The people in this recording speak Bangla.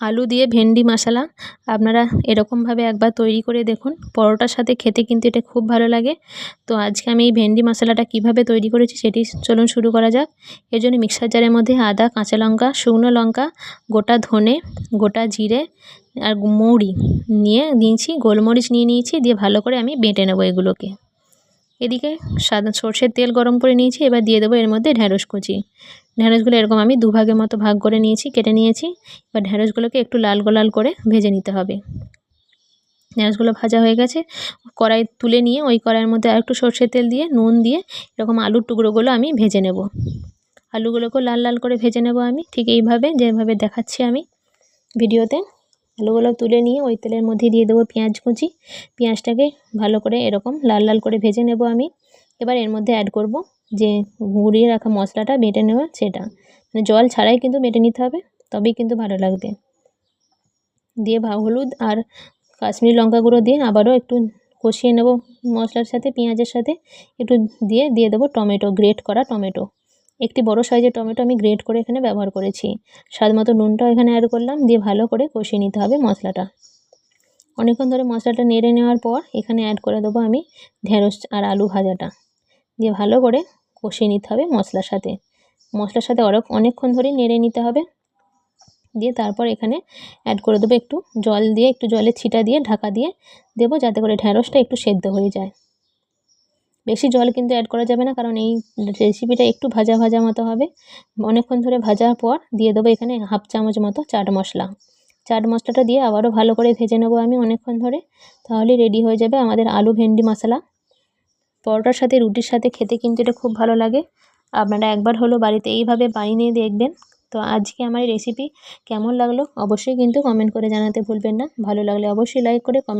আলু দিয়ে ভেন্ডি মশলা আপনারা এরকমভাবে একবার তৈরি করে দেখুন। পরোটার সাথে খেতে কিন্তু এটা খুব ভালো লাগে। তো আজকে আমি এই ভেন্ডি মশলাটা কিভাবে তৈরি করেছি সেটি চলুন শুরু করা যাক। এর জন্য মিক্সার জারের মধ্যে আদা, কাঁচা লঙ্কা, শুকনো লঙ্কা, গোটা ধনে, গোটা জিরে আর মৌরি নিয়ে নিয়েছি, গোলমরিচ নিয়ে নিয়েছি, দিয়ে ভালো করে আমি বেটে নেবো এগুলোকে। এদিকে সাদা সর্ষের তেল গরম করে নিয়েছি, এবার দিয়ে দেবো এর মধ্যে ঢ্যাঁড়স কুচি। ঢ্যাঁড়সগুলো এরকম আমি দুভাগের মতো ভাগ করে নিয়েছি, কেটে নিয়েছি। এবার ঢ্যাঁড়সগুলোকে একটু লাল লাল করে ভেজে নিতে হবে। ঢ্যাঁড়সগুলো ভাজা হয়ে গেছে, কড়াই তুলে নিয়ে ওই কড়াইয়ের মধ্যে আরেকটু সর্ষের তেল দিয়ে নুন দিয়ে এরকম আলুর টুকরোগুলো আমি ভেজে নেব। আলুগুলোকেও লাল লাল করে ভেজে নেব আমি, ঠিক এইভাবে যেভাবে দেখাচ্ছি আমি ভিডিওতে। আলুগুলো তুলে নিয়ে ওই তেলের মধ্যে দিয়ে দেবো পেঁয়াজ কুচি। পেঁয়াজটাকে ভালো করে এরকম লাল লাল করে ভেজে নেব আমি। এবার এর মধ্যে অ্যাড করব যে গুঁড়িয়ে রাখা মশলাটা বেটে নেওয়া, সেটা মানে জল ছাড়াই কিন্তু বেটে নিতে হবে, তবেই কিন্তু ভালো লাগবে। দিয়ে হলুদ আর কাশ্মীরি লঙ্কা গুঁড়ো দিয়ে আবারও একটু কষিয়ে নেব মশলার সাথে, পেঁয়াজের সাথে একটু দিয়ে দেবো টমেটো, গ্রেট করা টমেটো। একটি বড় সাইজের টমেটো আমি গ্রেট করে এখানে ব্যবহার করেছি। স্বাদ মতো নুনটাও এখানে অ্যাড করলাম, দিয়ে ভালো করে কষিয়ে নিতে হবে মশলাটা। অনেকক্ষণ ধরে মশলাটা নেড়ে নেওয়ার পর এখানে অ্যাড করে দেবো আমি ঢেঁড়স আর আলু ভাজাটা, দিয়ে ভালো করে কষিয়ে নিতে হবে মশলার সাথে। মশলার সাথে অনেকক্ষণ ধরেই নেড়ে নিতে হবে। দিয়ে তারপর এখানে অ্যাড করে দেবো একটু জল, দিয়ে একটু জলের ছিটা দিয়ে ঢাকা দিয়ে দেবো, যাতে করে ঢেঁড়সটা একটু সেদ্ধ হয়ে যায়। বেশি জল কিন্তু অ্যাড করা যাবে না, কারণ এই রেসিপিটা একটু ভাজা ভাজা মতো হবে। অনেকক্ষণ ধরে ভাজার পর দিয়ে দেবো এখানে হাফ চামচ মতো চাট মশলা। চাট মশলাটা দিয়ে আবারও ভালো করে ভেজে নেবো আমি অনেকক্ষণ ধরে। তাহলে রেডি হয়ে যাবে আমাদের আলু ভেন্ডি মশলা। পরোটার সাথে, রুটির সাথে খেতে কিন্তু এটা খুব ভালো লাগে। আপনারা একবার হলো বাড়িতে এইভাবে বানিয়ে দেখবেন। তো আজকে আমার এই রেসিপি কেমন লাগলো অবশ্যই কিন্তু কমেন্ট করে জানাতে ভুলবেন না। ভালো লাগলে অবশ্যই লাইক করে কমেন্ট